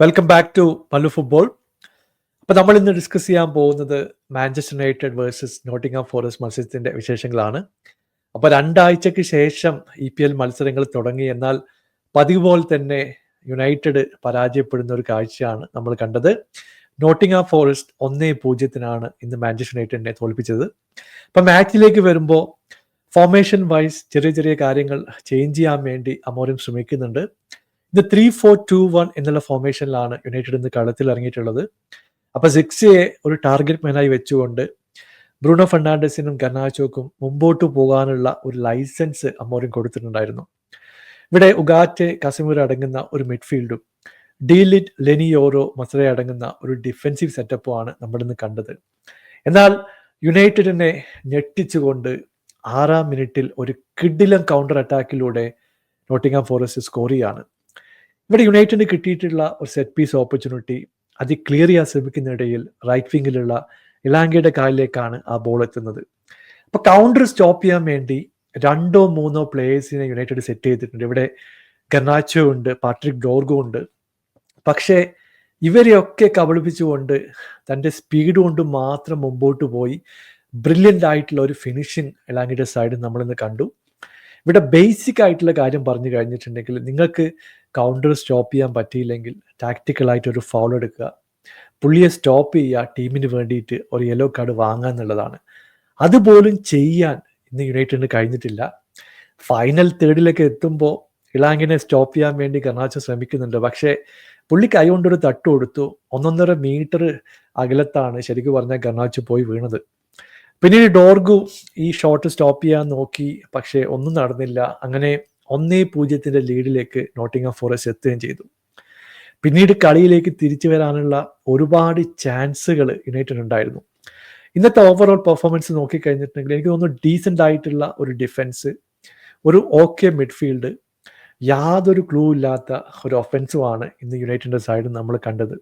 Welcome back to പല്ലു football. അപ്പോൾ നമ്മൾ ഇന്ന് ഡിസ്കസ് ചെയ്യാൻ പോകുന്നത് Manchester United versus Nottingham forest മത്സരത്തിൻ്റെ വിശേഷങ്ങളാണ്. അപ്പോൾ 2 ആഴ്ചയ്ക്ക് ശേഷം EPL മത്സരങ്ങൾ തുടങ്ങി. എന്നാൽ പതിവ് പോലെ തന്നെ യുണൈറ്റഡ് പരാജയപ്പെടുന്ന ഒരു കാഴ്ചയാണ് നമ്മൾ കണ്ടത്. നോട്ടിംഗ്ഹാം ഫോറസ്റ്റ് 1-0 ഇന്ന് മാഞ്ചസ്റ്റർ യുണൈറ്റഡിനെ തോൽപ്പിച്ചത്. അപ്പം മാച്ചിലേക്ക് വരുമ്പോൾ ഫോർമേഷൻ വൈസ് ചെറിയ ചെറിയ കാര്യങ്ങൾ ചേഞ്ച് ചെയ്യാൻ വേണ്ടി അമോറിം ശ്രമിക്കുന്നുണ്ട്. ഇത് 3-4-2-1 എന്നുള്ള ഫോർമേഷനിലാണ് യുണൈറ്റഡ് ഇന്ന് കളത്തിൽ ഇറങ്ങിയിട്ടുള്ളത്. അപ്പോൾ സിക്സിയെ ഒരു ടാർഗറ്റ് മാനായി വെച്ചുകൊണ്ട് ബ്രൂണോ ഫെർണാണ്ടസിനും ഗർനാച്ചോക്കും മുമ്പോട്ട് പോകാനുള്ള ഒരു ലൈസൻസ് അമോറിം കൊടുത്തിട്ടുണ്ടായിരുന്നു. ഇവിടെ ഉഗാറ്റെ, കസമിറോ അടങ്ങുന്ന ഒരു മിഡ്ഫീൽഡും ഡീലിറ്റ്, ലെനിയോറോ, മസറ അടങ്ങുന്ന ഒരു ഡിഫെൻസീവ് സെറ്റപ്പുമാണ് നമ്മളിന്ന് കണ്ടത്. എന്നാൽ യുണൈറ്റഡിനെ ഞെട്ടിച്ചുകൊണ്ട് 6-ാം മിനിറ്റിൽ ഒരു കിഡിലൻ കൗണ്ടർ അറ്റാക്കിലൂടെ നോട്ടിംഗ്ഹാം ഫോറസ്റ്റ് സ്കോർ ചെയ്യാണ്. ഇവിടെ യുണൈറ്റഡിന് കിട്ടിയിട്ടുള്ള ഒരു സെറ്റ് പീസ് ഓപ്പർച്യൂണിറ്റി അത് ക്ലിയർ ചെയ്യാൻ ശ്രമിക്കുന്നിടയിൽ റൈറ്റ് വിങ്ങിലുള്ള ഇലാങ്കയുടെ കാലിലേക്കാണ് ആ ബോൾ എത്തുന്നത്. അപ്പോൾ കൗണ്ടർ സ്റ്റോപ്പ് ചെയ്യാൻ വേണ്ടി 2-3 പ്ലേയേഴ്സിനെ യുണൈറ്റഡ് സെറ്റ് ചെയ്തിട്ടുണ്ട്. ഇവിടെ ഗർനാച്ചോ ഉണ്ട്, പാട്രിക് ഡോർഗോ ഉണ്ട്. പക്ഷേ ഇവരെയൊക്കെ കബളിപ്പിച്ചുകൊണ്ട് തൻ്റെ സ്പീഡ് കൊണ്ട് മാത്രം മുമ്പോട്ട് പോയി ബ്രില്യൻ്റ് ആയിട്ടുള്ള ഒരു ഫിനിഷിങ് ഇലാങ്കയുടെ സൈഡിൽ നമ്മളിന്ന് കണ്ടു. ഇവിടെ ബേസിക് ആയിട്ടുള്ള കാര്യം പറഞ്ഞു കഴിഞ്ഞിട്ടുണ്ടെങ്കിൽ, നിങ്ങൾക്ക് കൗണ്ടർ സ്റ്റോപ്പ് ചെയ്യാൻ പറ്റിയില്ലെങ്കിൽ ടാക്റ്റിക്കലായിട്ട് ഒരു ഫൗൾ എടുക്കുക, പുള്ളിയെ സ്റ്റോപ്പ് ചെയ്യുക, ടീമിന് വേണ്ടിയിട്ട് ഒരു യെല്ലോ കാർഡ് വാങ്ങുക എന്നുള്ളതാണ്. അതുപോലും ചെയ്യാൻ ഇന്ന് യുണൈറ്റഡിന് കഴിഞ്ഞിട്ടില്ല. ഫൈനൽ തേർഡിലേക്ക് എത്തുമ്പോൾ ഇലാങ്കിനെ സ്റ്റോപ്പ് ചെയ്യാൻ വേണ്ടി ഗർനാച്ചോ ശ്രമിക്കുന്നുണ്ട്. പക്ഷേ പുള്ളി കൈകൊണ്ടൊരു തട്ട് കൊടുത്തു. 1.5 മീറ്റർ അകലത്താണ് ശരിക്കും പറഞ്ഞാൽ ഗർനാച്ചോ പോയി വീണത്. പിന്നീട് ഡോർഗു ഈ ഷോട്ട് സ്റ്റോപ്പ് ചെയ്യാൻ നോക്കി, പക്ഷേ ഒന്നും നടന്നില്ല. അങ്ങനെ 1-0 ലീഡിലേക്ക് നോട്ടിംഗ്ഹാം ഫോറസ്റ്റ് എത്തുകയും ചെയ്തു. പിന്നീട് കളിയിലേക്ക് തിരിച്ചു വരാനുള്ള ഒരുപാട് ചാൻസുകൾ യുണൈറ്റഡ് ഉണ്ടായിരുന്നു. ഇന്നത്തെ ഓവറോൾ പെർഫോമൻസ് നോക്കിക്കഴിഞ്ഞിട്ടുണ്ടെങ്കിൽ എനിക്ക് തോന്നുന്നു ഡീസൻ്റ് ആയിട്ടുള്ള ഒരു ഡിഫൻസ്, ഒരു ഓക്കെ മിഡ്ഫീൽഡ്, യാതൊരു ക്ലൂ ഇല്ലാത്ത ഒരു ഒഫൻസുമാണ് ഇന്ന് യുണൈറ്റഡിൻ്റെ സൈഡിൽ നമ്മൾ കണ്ടത്.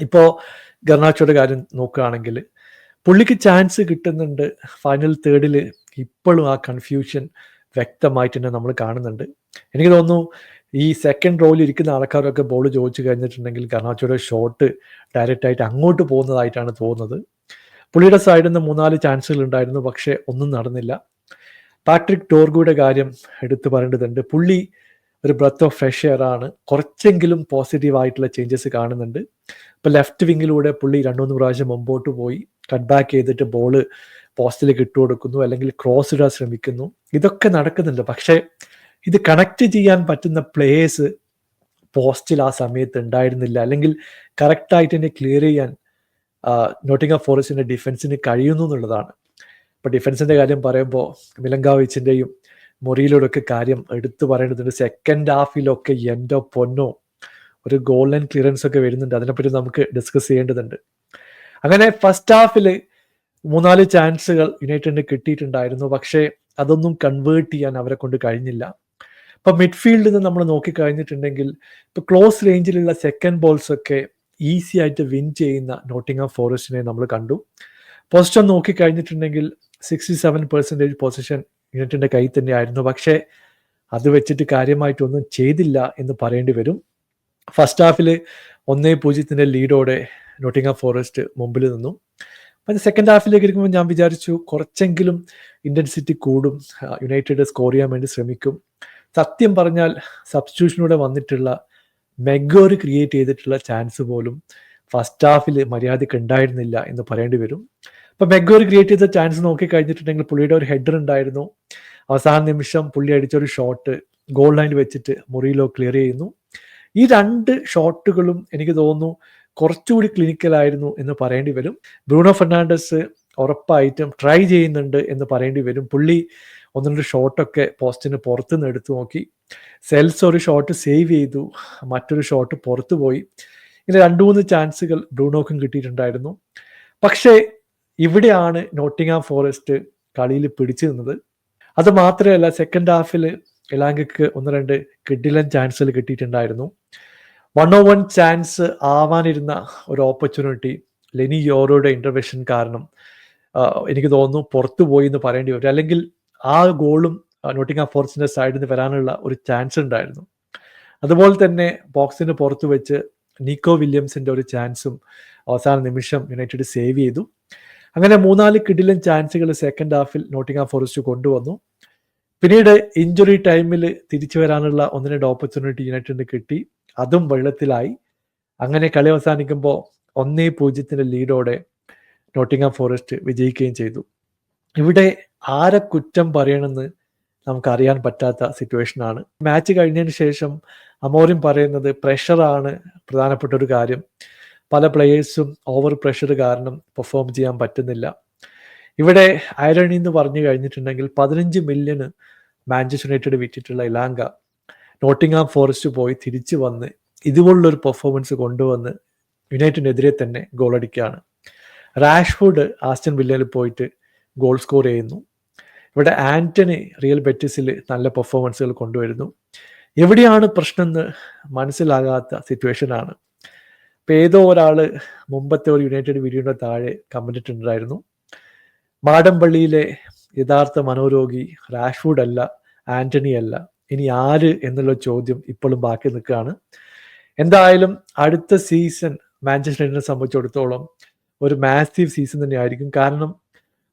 ഇപ്പോൾ ഗർനാച്ചോയുടെ കാര്യം നോക്കുകയാണെങ്കിൽ പുള്ളിക്ക് ചാൻസ് കിട്ടുന്നുണ്ട്. ഫൈനൽ തേർഡിൽ ഇപ്പോഴും ആ കൺഫ്യൂഷൻ വ്യക്തമായിട്ട് തന്നെ നമ്മൾ കാണുന്നുണ്ട്. എനിക്ക് തോന്നുന്നു ഈ സെക്കൻഡ് റോയിൽ ഇരിക്കുന്ന ആൾക്കാരൊക്കെ ബോൾ ചോദിച്ചു കഴിഞ്ഞിട്ടുണ്ടെങ്കിൽ ഗർനാച്ചോയുടെ ഷോട്ട് ഡയറക്റ്റായിട്ട് അങ്ങോട്ട് പോകുന്നതായിട്ടാണ് തോന്നുന്നത്. പുള്ളിയുടെ സൈഡിൽ നിന്ന് 3-4 ചാൻസുകൾ ഉണ്ടായിരുന്നു, പക്ഷേ ഒന്നും നടന്നില്ല. പാട്രിക് ഡോർഗുയുടെ കാര്യം എടുത്തു പറയേണ്ടതുണ്ട്. പുള്ളി ഒരു ബ്രത്ത് ഓഫ് ഫ്രഷ് എയർ ആണ്. കുറച്ചെങ്കിലും പോസിറ്റീവായിട്ടുള്ള ചേഞ്ചസ് കാണുന്നുണ്ട്. ഇപ്പോൾ ലെഫ്റ്റ് വിങ്ങിലൂടെ പുള്ളി 2-3 പ്രാവശ്യം മുമ്പോട്ട് പോയി കട്ട് ബാക്ക് ചെയ്തിട്ട് ബോള് പോസ്റ്റിലേക്ക് ഇട്ട് കൊടുക്കുന്നു, അല്ലെങ്കിൽ ക്രോസ് ഇടാൻ ശ്രമിക്കുന്നു. ഇതൊക്കെ നടക്കുന്നുണ്ട്. പക്ഷേ ഇത് കണക്ട് ചെയ്യാൻ പറ്റുന്ന പ്ലേയേഴ്സ് പോസ്റ്റിൽ ആ സമയത്ത് ഉണ്ടായിരുന്നില്ല, അല്ലെങ്കിൽ കറക്റ്റായിട്ട് തന്നെ ക്ലിയർ ചെയ്യാൻ നോട്ടിംഗ്ഹാം ഫോറസ്റ്റിൻ്റെ ഡിഫൻസിന് കഴിയുന്നു എന്നുള്ളതാണ്. ഇപ്പോൾ ഡിഫൻസിൻ്റെ കാര്യം പറയുമ്പോൾ മിലങ്കാവിച്ചിൻ്റെയും മൊറിയിലൂടെയൊക്കെ കാര്യം എടുത്തു പറയേണ്ടതുണ്ട്. സെക്കൻഡ് ഹാഫിലൊക്കെ എൻ്റെ പൊന്നോ ഒരു ഗോൾ ലൈൻ ക്ലിയറൻസ് ഒക്കെ വരുന്നുണ്ട്. അതിനെപ്പറ്റി നമുക്ക് ഡിസ്കസ് ചെയ്യേണ്ടതുണ്ട്. അങ്ങനെ ഫസ്റ്റ് ഹാഫിൽ 3-4 ചാൻസുകൾ യുണൈറ്റഡിന് കിട്ടിയിട്ടുണ്ടായിരുന്നു, പക്ഷേ അതൊന്നും കൺവേർട്ട് ചെയ്യാൻ അവരെ കൊണ്ട് കഴിഞ്ഞില്ല. ഇപ്പം മിഡ്ഫീൽഡിൽ നിന്ന് നമ്മൾ നോക്കിക്കഴിഞ്ഞിട്ടുണ്ടെങ്കിൽ ഇപ്പോൾ ക്ലോസ് റേഞ്ചിലുള്ള സെക്കൻഡ് ബോൾസ് ഒക്കെ ഈസി ആയിട്ട് വിൻ ചെയ്യുന്ന നോട്ടിംഗ്ഹാം ഫോറസ്റ്റിനെ നമ്മൾ കണ്ടു. പൊസിഷൻ നോക്കിക്കഴിഞ്ഞിട്ടുണ്ടെങ്കിൽ 67% പൊസിഷൻ യുണൈറ്റഡിൻ്റെ കയ്യിൽ തന്നെയായിരുന്നു. പക്ഷേ അത് വെച്ചിട്ട് കാര്യമായിട്ടൊന്നും ചെയ്തില്ല എന്ന് പറയേണ്ടി വരും. ഫസ്റ്റ് ഹാഫിൽ 1-0 ലീഡോടെ നോട്ടിംഗ്ഹാം ഫോറസ്റ്റ് മുമ്പിൽ നിന്നു. അപ്പം സെക്കൻഡ് ഹാഫിലേക്ക് ഇരിക്കുമ്പോൾ ഞാൻ വിചാരിച്ചു കുറച്ചെങ്കിലും ഇൻറ്റൻസിറ്റി കൂടും, യുണൈറ്റഡ് സ്കോർ ചെയ്യാൻ വേണ്ടി ശ്രമിക്കും. സത്യം പറഞ്ഞാൽ സബ്സ്റ്റിറ്റ്യൂഷനിലൂടെ വന്നിട്ടുള്ള മെഗോർ ക്രിയേറ്റ് ചെയ്തിട്ടുള്ള ചാൻസ് പോലും ഫസ്റ്റ് ഹാഫിൽ മര്യാദയ്ക്ക് ഉണ്ടായിരുന്നില്ല എന്ന് പറയേണ്ടി വരും. അപ്പം മെഗോർ ക്രിയേറ്റ് ചെയ്ത ചാൻസ് നോക്കിക്കഴിഞ്ഞിട്ടുണ്ടെങ്കിൽ പുള്ളിയുടെ ഒരു ഹെഡർ ഉണ്ടായിരുന്നു. അവസാന നിമിഷം പുള്ളി അടിച്ചൊരു ഷോട്ട് ഗോൾ ലൈൻ വെച്ചിട്ട് മൊറിയിലോ ക്ലിയർ ചെയ്യുന്നു. ഈ 2 ഷോട്ടുകളും എനിക്ക് തോന്നുന്നു കുറച്ചുകൂടി ക്ലിനിക്കലായിരുന്നു എന്ന് പറയേണ്ടി വരും. ബ്രൂണോ ഫെർണാണ്ടസ് ഉറപ്പായിട്ടും ട്രൈ ചെയ്യുന്നുണ്ട് എന്ന് പറയേണ്ടി വരും. പുള്ളി 1-2 ഷോട്ടൊക്കെ പോസ്റ്റിന് പുറത്തുനിന്ന് എടുത്തു നോക്കി. സെൽസ് ഒരു ഷോട്ട് സേവ് ചെയ്തു, മറ്റൊരു ഷോട്ട് പുറത്തു പോയി. ഇങ്ങനെ 2-3 ചാൻസുകൾ ബ്രൂണോക്കും കിട്ടിയിട്ടുണ്ടായിരുന്നു. പക്ഷേ ഇവിടെയാണ് നോട്ടിംഗ്ഹാം ഫോറസ്റ്റ് കളിയിൽ പിടിച്ചു നിന്നത്. അത് മാത്രമല്ല സെക്കൻഡ് ഹാഫിൽ ഇലാങ്കയ്ക്ക് 1-2 കിഡിലൻ ചാൻസുകൾ കിട്ടിയിട്ടുണ്ടായിരുന്നു. 1-on-1 ചാൻസ് ആവാനിരുന്ന ഒരു ഓപ്പർച്യൂണിറ്റി ലെനിയോറോയുടെ ഇൻ്റർവെൻഷൻ കാരണം എനിക്ക് തോന്നുന്നു പുറത്തു പോയി എന്ന് പറയേണ്ടി വരും. അല്ലെങ്കിൽ ആ ഗോളും നോട്ടിംഗ്ഹാം ഫോറസ്റ്റിൻ്റെ സൈഡിൽ നിന്ന് വരാനുള്ള ഒരു ചാൻസ് ഉണ്ടായിരുന്നു. അതുപോലെ തന്നെ ബോക്സിന് പുറത്ത് വെച്ച് നീക്കോ വില്യംസിൻ്റെ ഒരു ചാൻസും അവസാന നിമിഷം യുണൈറ്റഡ് സേവ് ചെയ്തു. അങ്ങനെ 3-4 കിടിലൻ ചാൻസുകൾ സെക്കൻഡ് ഹാഫിൽ നോട്ടിംഗ്ഹാം ഫോറസ്റ്റ് കൊണ്ടുവന്നു. പിന്നീട് ഇഞ്ചുറി ടൈമിൽ തിരിച്ചു വരാനുള്ള 1-2 ഓപ്പർച്യൂണിറ്റി യുണൈറ്റഡിന് കിട്ടി, അതും വെള്ളത്തിലായി. അങ്ങനെ കളി അവസാനിക്കുമ്പോൾ 1-0 ലീഡോടെ നോട്ടിംഗ്ഹാം ഫോറസ്റ്റ് വിജയിക്കുകയും ചെയ്തു. ഇവിടെ ആരെ കുറ്റം പറയണമെന്ന് നമുക്കറിയാൻ പറ്റാത്ത സിറ്റുവേഷനാണ്. മാച്ച് കഴിഞ്ഞതിന് ശേഷം അമോറിം പറയുന്നത് പ്രഷറാണ് പ്രധാനപ്പെട്ട ഒരു കാര്യം. പല പ്ലെയേഴ്സും ഓവർ പ്രഷർ കാരണം പെർഫോം ചെയ്യാൻ പറ്റുന്നില്ല. ഇവിടെ ഐറണി എന്ന് പറഞ്ഞു കഴിഞ്ഞിട്ടുണ്ടെങ്കിൽ 15 മില്യൺ മാഞ്ചസ്റ്റർ യുണൈറ്റഡ് വിറ്റിട്ടുള്ള ഇലാങ്ക നോട്ടിംഗ്ഹാം ഫോറസ്റ്റ് പോയി തിരിച്ചു വന്ന് ഇതുപോലുള്ളൊരു പെർഫോമൻസ് കൊണ്ടുവന്ന് യുണൈറ്റഡിനെതിരെ തന്നെ ഗോൾ അടിക്കുകയാണ്. റാഷ്ഫോർഡ് ആസ്റ്റൺ വില്ലയിൽ പോയിട്ട് ഗോൾ സ്കോർ ചെയ്യുന്നു. ഇവിടെ ആന്റണി റിയൽ ബെറ്റിസിൽ നല്ല പെർഫോമൻസുകൾ കൊണ്ടുവരുന്നു. എവിടെയാണ് പ്രശ്നം എന്ന് മനസ്സിലാകാത്ത സിറ്റുവേഷനാണ്. ഇപ്പം ഏതോ ഒരാൾ മുമ്പത്തെ ഒരു യുണൈറ്റഡ് വീഡിയോയുടെ താഴെ കമന്റ് ഇട്ടിട്ടുണ്ടായിരുന്നു, മാടമ്പള്ളിയിലെ യഥാർത്ഥ മനോരോഗി റാഷ്ഫോർഡ് അല്ല, ആന്റണി അല്ല, ഇനി ആര് എന്നുള്ള ചോദ്യം ഇപ്പോഴും ബാക്കി നിൽക്കുകയാണ്. എന്തായാലും അടുത്ത സീസൺ മാഞ്ചസ്റ്റർ യുണൈറ്റഡിനെ സംബന്ധിച്ചിടത്തോളം ഒരു മാസീവ് സീസൺ തന്നെയായിരിക്കും. കാരണം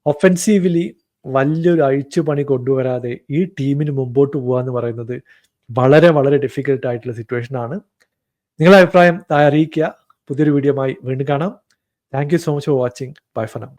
ഒഫൻസീവ്ലി വലിയൊരു അഴിച്ചുപണി കൊണ്ടുവരാതെ ഈ ടീമിന് മുമ്പോട്ട് പോകുക എന്ന് പറയുന്നത് വളരെ വളരെ ഡിഫിക്കൽട്ട് ആയിട്ടുള്ള സിറ്റുവേഷനാണ്. നിങ്ങളുടെ അഭിപ്രായം അറിയിക്കുക. പുതിയൊരു വീഡിയോയുമായി വീണ്ടും കാണാം. Thank you so much for watching. Bye for now.